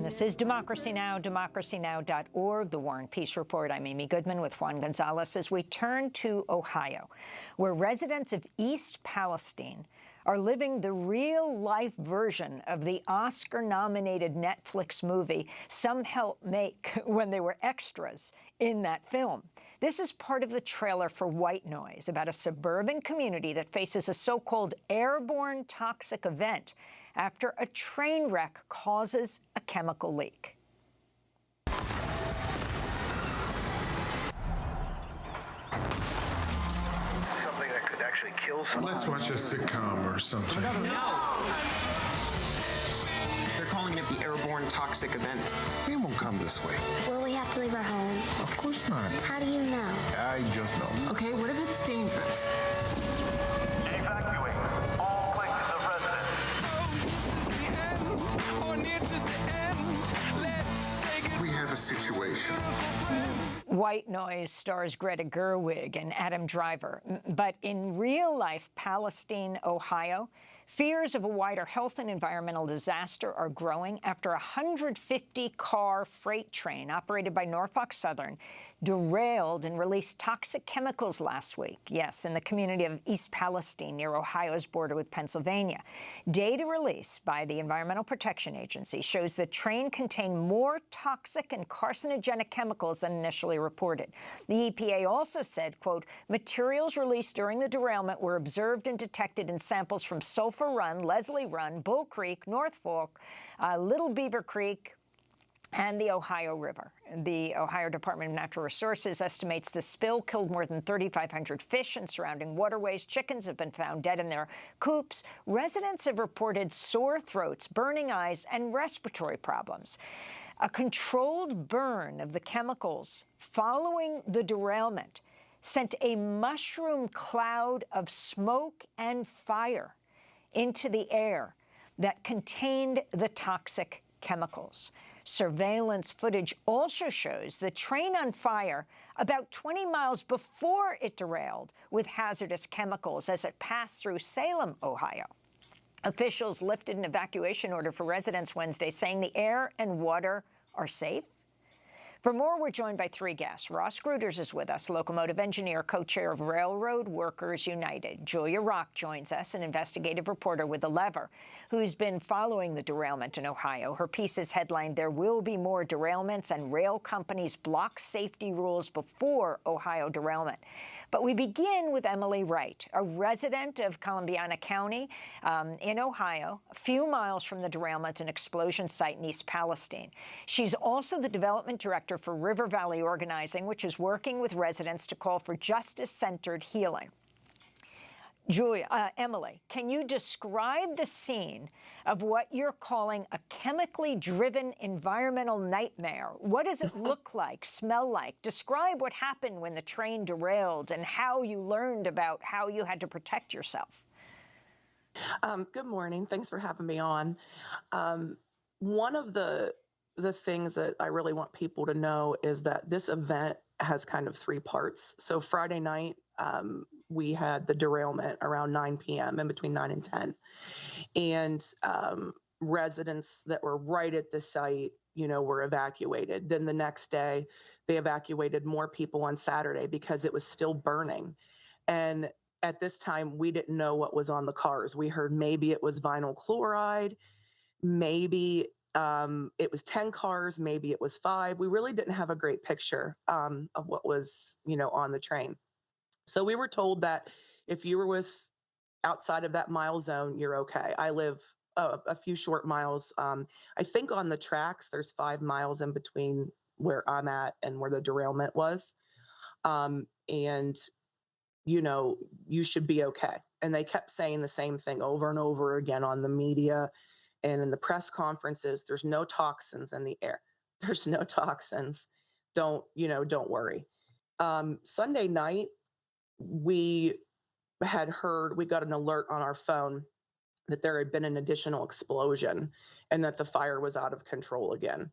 This is Democracy Now!, democracynow.org, the War and Peace Report. I'm Amy Goodman with Juan Gonzalez as we turn to Ohio, where residents of East Palestine are living the real-life version of the Oscar-nominated Netflix movie some helped make when they were extras in that film. This is part of the trailer for White Noise, about a suburban community that faces a so-called airborne toxic event after a train wreck causes a chemical leak. Something that could actually kill someone. Let's watch a sitcom or something. No! They're calling it the airborne toxic event. It won't come this way. Will we have to leave our home? Of course not. How do you know? I just know. Okay, what if it's dangerous? Evacuate all places of residence. We have a situation. White Noise stars Greta Gerwig and Adam Driver. But in real-life Palestine, Ohio, fears of a wider health and environmental disaster are growing after a 150-car freight train operated by Norfolk Southern derailed and released toxic chemicals last week. Yes, in the community of East Palestine near Ohio's border with Pennsylvania. Data released by the Environmental Protection Agency shows the train contained more toxic and carcinogenic chemicals than initially reported. The EPA also said, quote, materials released during the derailment were observed and detected in samples from Sulphur Run, Leslie Run, Bull Creek, North Fork, Little Beaver Creek, and the Ohio River. The Ohio Department of Natural Resources estimates the spill killed more than 3,500 fish in surrounding waterways. Chickens have been found dead in their coops. Residents have reported sore throats, burning eyes, and respiratory problems. A controlled burn of the chemicals following the derailment sent a mushroom cloud of smoke and fire into the air that contained the toxic chemicals. Surveillance footage also shows the train on fire about 20 miles before it derailed with hazardous chemicals as it passed through Salem, Ohio. Officials lifted an evacuation order for residents Wednesday, saying the air and water are safe. For more, we're joined by three guests. Ross Gruters is with us, locomotive engineer, co-chair of Railroad Workers United. Julia Rock joins us, an investigative reporter with The Lever, who's been following the derailment in Ohio. Her piece is headlined, "There Will Be More Derailments and Rail Companies Block Safety Rules Before Ohio Derailment." But we begin with Emily Wright, a resident of Columbiana County in Ohio, a few miles from the derailment and explosion site in East Palestine. She's also the development director for River Valley Organizing, which is working with residents to call for justice-centered healing. Emily, can you describe the scene of what you're calling a chemically driven environmental nightmare? What does it look like, smell like? Describe what happened when the train derailed and how you learned about how you had to protect yourself. Good morning. Thanks for having me on. One of the things that I really want people to know is that this event has kind of three parts. So Friday night, we had the derailment around 9 p.m., in between 9 and 10. And residents that were right at the site, were evacuated. Then the next day, they evacuated more people on Saturday because it was still burning. And at this time, we didn't know what was on the cars. We heard maybe it was vinyl chloride, maybe it was 10 cars, maybe it was 5. We really didn't have a great picture of what was, on the train. So we were told that if you were outside of that mile zone, you're okay. I live a few short miles. I think on the tracks, there's 5 miles in between where I'm at and where the derailment was. And, you should be okay. And they kept saying the same thing over and over again on the media and in the press conferences. There's no toxins in the air. There's no toxins. Don't worry. Sunday night, we got an alert on our phone that there had been an additional explosion and that the fire was out of control again,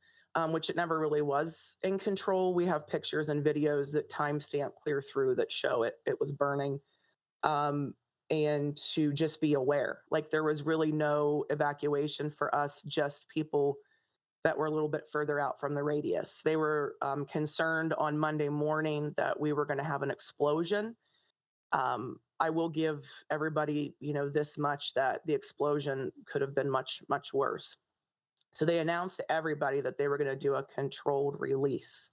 which it never really was in control. We have pictures and videos that timestamp clear through that show it was burning. And to just be aware, like there was really no evacuation for us, just people that were a little bit further out from the radius. They were concerned on Monday morning that we were going to have an explosion. I will give everybody, this much, that the explosion could have been much, much worse. So they announced to everybody that they were going to do a controlled release.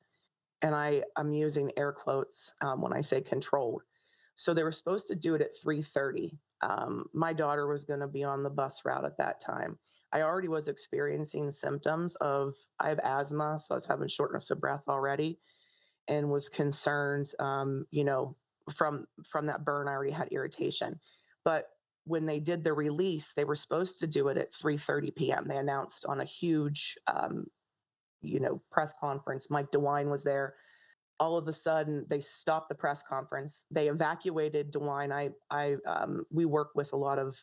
And I'm using air quotes when I say controlled. So they were supposed to do it at 3:30. My daughter was going to be on the bus route at that time. I already was experiencing symptoms I have asthma, so I was having shortness of breath already, and was concerned, from that burn. I already had irritation. But when they did the release, they were supposed to do it at 3:30 p.m. They announced on a huge, press conference. Mike DeWine was there. All of a sudden, they stopped the press conference. They evacuated DeWine. We work with a lot of,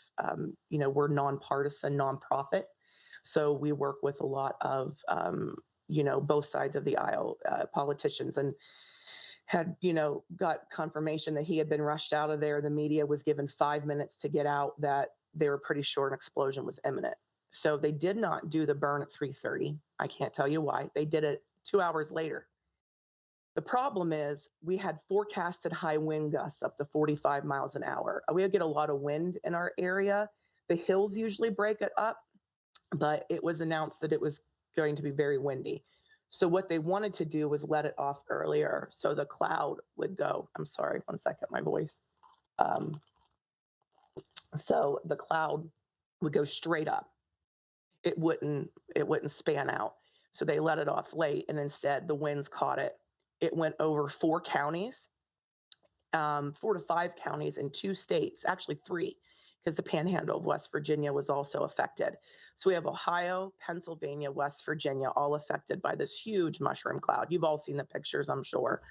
we're nonpartisan, nonprofit. So we work with a lot of, both sides of the aisle, politicians, and had, got confirmation that he had been rushed out of there. The media was given 5 minutes to get out, that they were pretty sure an explosion was imminent. So they did not do the burn at 3:30. I can't tell you why. They did it 2 hours later. The problem is we had forecasted high wind gusts up to 45 miles an hour. We get a lot of wind in our area. The hills usually break it up, but it was announced that it was going to be very windy. So what they wanted to do was let it off earlier so the cloud would go. I'm sorry, one second, my voice. So the cloud would go straight up. It wouldn't span out. So they let it off late, and instead the winds caught it. It went over 4 counties, 4 to 5 counties in 2 states, actually 3, because the panhandle of West Virginia was also affected. So we have Ohio, Pennsylvania, West Virginia, all affected by this huge mushroom cloud. You've all seen the pictures, I'm sure.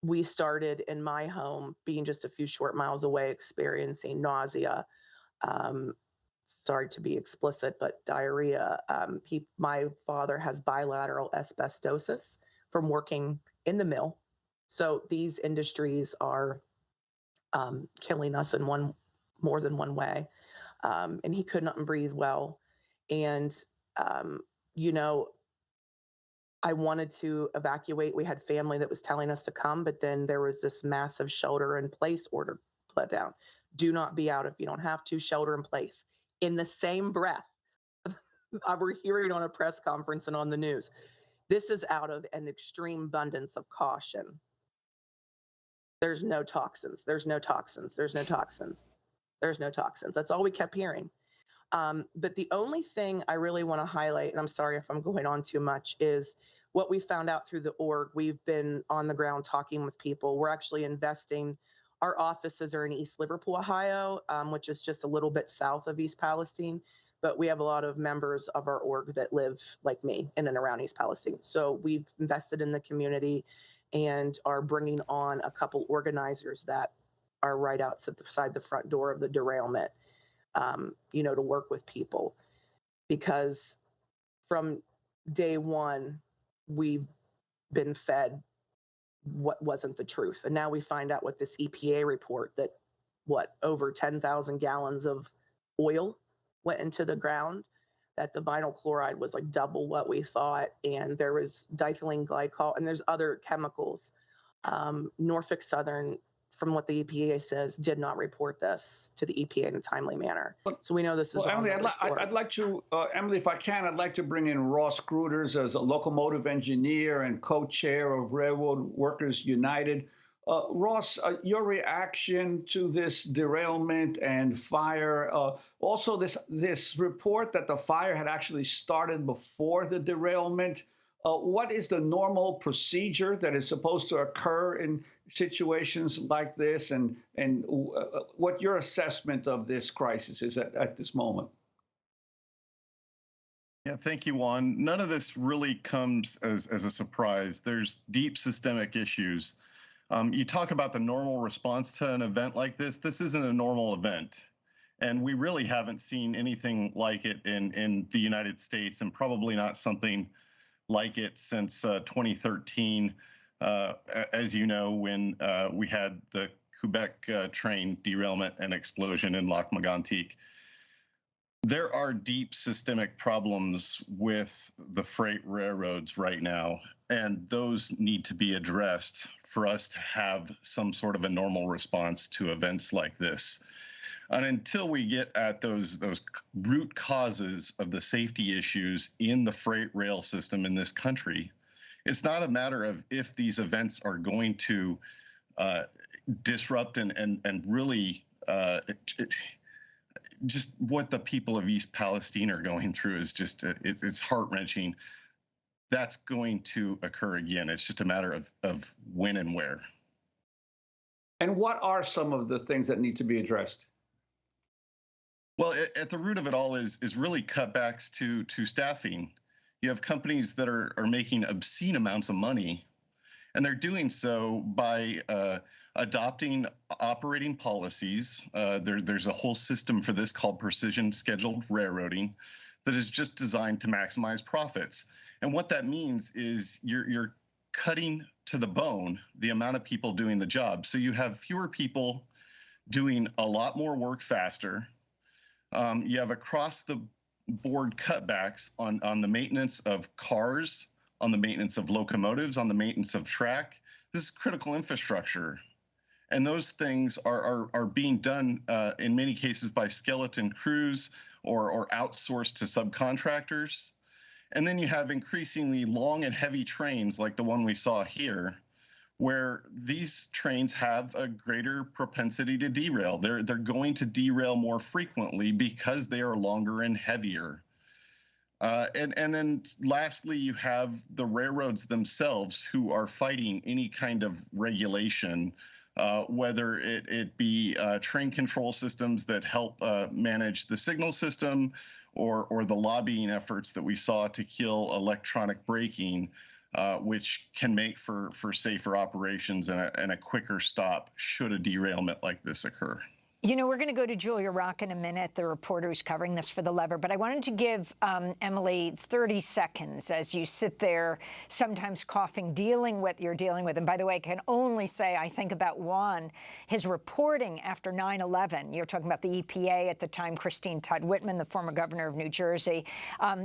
We started in my home, being just a few short miles away, experiencing nausea. Sorry to be explicit, but diarrhea. My father has bilateral asbestosis from working in the mill. So these industries are killing us in more than one way. And he could not breathe well. And, I wanted to evacuate. We had family that was telling us to come, but then there was this massive shelter in place order put down. Do not be out if you don't have to, shelter in place. In the same breath, we're hearing on a press conference and on the news, this is out of an extreme abundance of caution. There's no toxins. There's no toxins. There's no toxins. There's no toxins. That's all we kept hearing. But the only thing I really want to highlight, and I'm sorry if I'm going on too much, is what we found out through the org. We've been on the ground talking with people. We're actually investing. Our offices are in East Liverpool, Ohio, which is just a little bit south of East Palestine. But we have a lot of members of our org that live like me in and around East Palestine. So we've invested in the community and are bringing on a couple organizers that are right outside the front door of the derailment, to work with people. Because from day one, we've been fed what wasn't the truth. And now we find out with this EPA report that over 10,000 gallons of oil went into the ground, that the vinyl chloride was like double what we thought. And there was ethylene glycol, and there's other chemicals. Norfolk Southern, from what the EPA says, did not report this to the EPA in a timely manner. So we know this is well, Emily, I'd like to, Emily, if I can, I'd like to bring in Ross Gruters as a locomotive engineer and co-chair of Railroad Workers United. Ross, your reaction to this derailment and fire, also this report that the fire had actually started before the derailment. What is the normal procedure that is supposed to occur in situations like this, and what your assessment of this crisis is at this moment? Yeah, thank you, Juan. None of this really comes as a surprise. There's deep systemic issues. You talk about the normal response to an event like this. This isn't a normal event. And we really haven't seen anything like it in the United States, and probably not something like it since 2013, as you know, when we had the Quebec train derailment and explosion in Lac Mégantic. There are deep systemic problems with the freight railroads right now, and those need to be addressed for us to have some sort of a normal response to events like this. And until we get at those root causes of the safety issues in the freight rail system in this country, it's not a matter of if these events are going to disrupt and really just what the people of East Palestine are going through is just it's heart-wrenching. That's going to occur again. It's just a matter of when and where. And what are some of the things that need to be addressed? Well, at the root of it all is really cutbacks to staffing. You have companies that are making obscene amounts of money, and they're doing so by adopting operating policies. There's a whole system for this called precision scheduled railroading that is just designed to maximize profits. And what that means is you're cutting to the bone the amount of people doing the job. So you have fewer people doing a lot more work faster. You have across the board cutbacks on the maintenance of cars, on the maintenance of locomotives, on the maintenance of track. This is critical infrastructure. And those things are being done in many cases by skeleton crews or outsourced to subcontractors. And then you have increasingly long and heavy trains like the one we saw here, where these trains have a greater propensity to derail. They're going to derail more frequently because they are longer and heavier. And then lastly, you have the railroads themselves who are fighting any kind of regulation, whether it be train control systems that help manage the signal system or the lobbying efforts that we saw to kill electronic braking, which can make for safer operations and a quicker stop should a derailment like this occur. You know, we're going to go to Julia Rock in a minute, the reporter who's covering this for The Lever, but I wanted to give Emily 30 seconds as you sit there, sometimes coughing, dealing with. And by the way, I can only say I think about Juan, his reporting after 9/11. You're talking about the EPA at the time, Christine Todd Whitman, the former governor of New Jersey,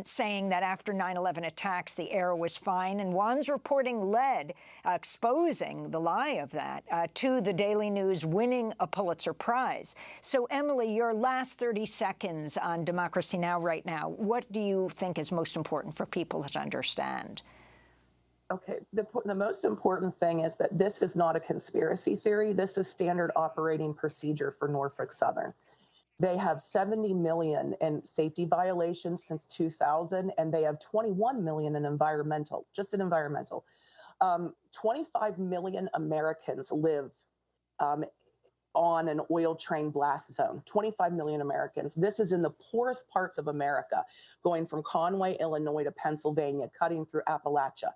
saying that after 9/11 attacks, the air was fine. And Juan's reporting led, exposing the lie of that, to the Daily News winning a Pulitzer Prize. So, Emily, your last 30 seconds on Democracy Now! Right now, what do you think is most important for people to understand? Okay, the most important thing is that this is not a conspiracy theory. This is standard operating procedure for Norfolk Southern. They have 70 million in safety violations since 2000, and they have 21 million in environmental, just in environmental. 25 million Americans live on an oil train blast zone, 25 million Americans. This is in the poorest parts of America, going from Conway, Illinois to Pennsylvania, cutting through Appalachia.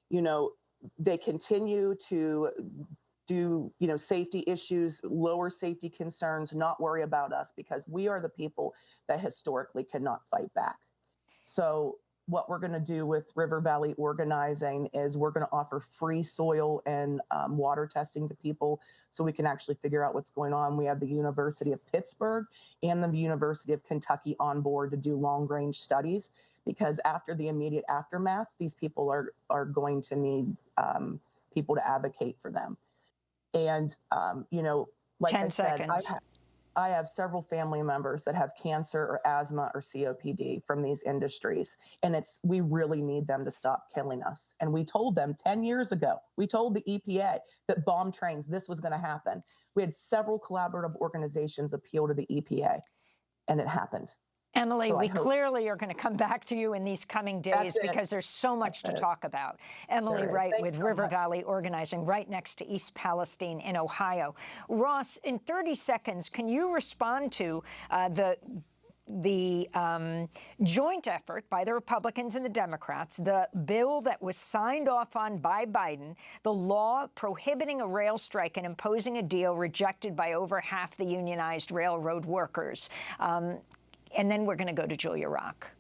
You know, they continue to do, safety issues, lower safety concerns, not worry about us because we are the people that historically cannot fight back. So what we're going to do with River Valley Organizing is we're going to offer free soil and water testing to people so we can actually figure out what's going on. We have the University of Pittsburgh and the University of Kentucky on board to do long-range studies because after the immediate aftermath, these people are going to need people to advocate for them. And, like 10 I said, seconds. I have several family members that have cancer or asthma or COPD from these industries. And we really need them to stop killing us. And we told them 10 years ago, we told the EPA that bomb trains, this was going to happen. We had several collaborative organizations appeal to the EPA and it happened. Emily, So we clearly are going to come back to you in these coming days because there's so much to talk about. Emily Wright with River Valley Organizing right next to East Palestine in Ohio. Ross, in 30 seconds, can you respond to the joint effort by the Republicans and the Democrats, the bill that was signed off on by Biden, the law prohibiting a rail strike and imposing a deal rejected by over half the unionized railroad workers? And then we're going to go to Julia Rock.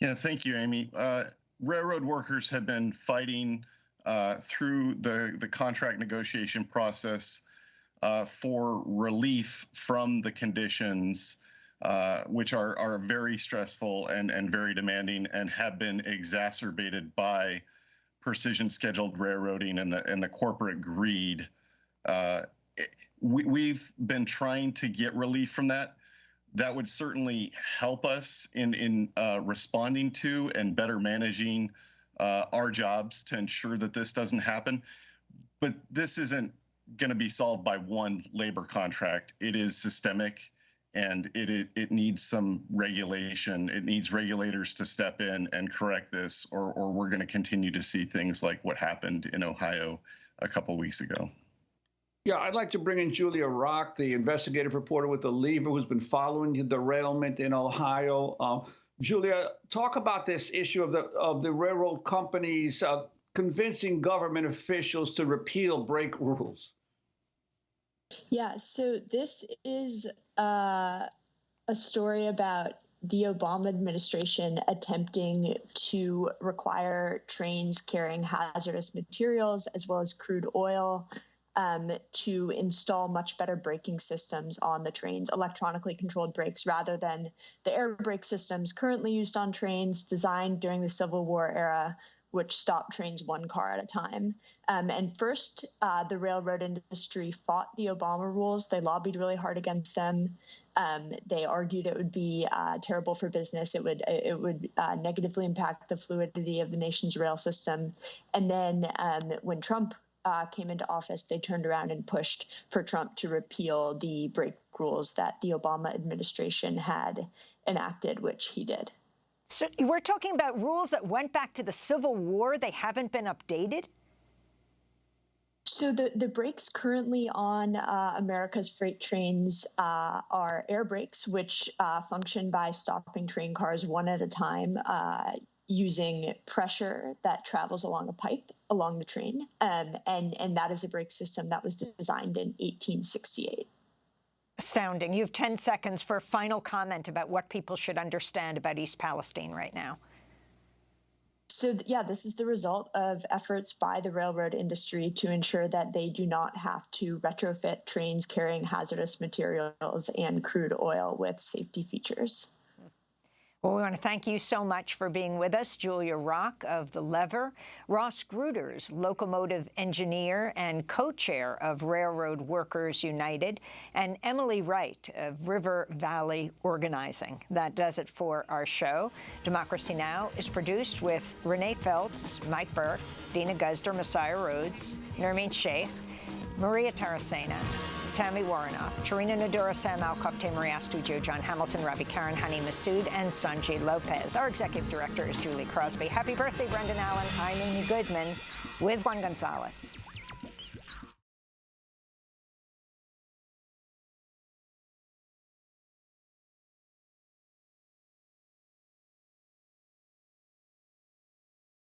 Yeah, thank you, Amy. Railroad workers have been fighting through the contract negotiation process for relief from the conditions which are very stressful and very demanding and have been exacerbated by precision scheduled railroading and the corporate greed. We've been trying to get relief from that. That would certainly help us in responding to and better managing our jobs to ensure that this doesn't happen. But this isn't going to be solved by one labor contract. It is systemic, and it needs some regulation. It needs regulators to step in and correct this, or we're going to continue to see things like what happened in Ohio a couple weeks ago. Yeah, I'd like to bring in Julia Rock, the investigative reporter with The Lever, who's been following the derailment in Ohio. Julia, talk about this issue of the railroad companies convincing government officials to repeal brake rules. Yeah, so this is a story about the Obama administration attempting to require trains carrying hazardous materials as well as crude oil to install much better braking systems on the trains, electronically controlled brakes, rather than the air brake systems currently used on trains designed during the Civil War era, which stopped trains one car at a time. And first, the railroad industry fought the Obama rules. They lobbied really hard against them. They argued it would be terrible for business. It would negatively impact the fluidity of the nation's rail system. And then when Trump came into office, they turned around and pushed for Trump to repeal the brake rules that the Obama administration had enacted, which he did. So we're talking about rules that went back to the Civil War. They haven't been updated? So the brakes currently on America's freight trains are air brakes, which function by stopping train cars one at a time using pressure that travels along a pipe along the train. And that is a brake system that was designed in 1868. Astounding. You have 10 seconds for a final comment about what people should understand about East Palestine right now. So, yeah, this is the result of efforts by the railroad industry to ensure that they do not have to retrofit trains carrying hazardous materials and crude oil with safety features. Well, we want to thank you so much for being with us, Julia Rock of The Lever, Ross Gruters, locomotive engineer and co-chair of Railroad Workers United, and Emily Wright of River Valley Organizing. That does it for our show. Democracy Now! Is produced with Renee Feltz, Mike Burke, Dina Guzder, Messiah Rhodes, Nermeen Sheikh, Maria Taracena, Tammy Warrenoff, Tarina Nadura, Sam Alcoff, Maria Studio, John Hamilton, Ravi Karan, Hani Masood, and Sanjay Lopez. Our executive director is Julie Crosby. Happy birthday, Brendan Allen. I'm Amy Goodman with Juan Gonzalez.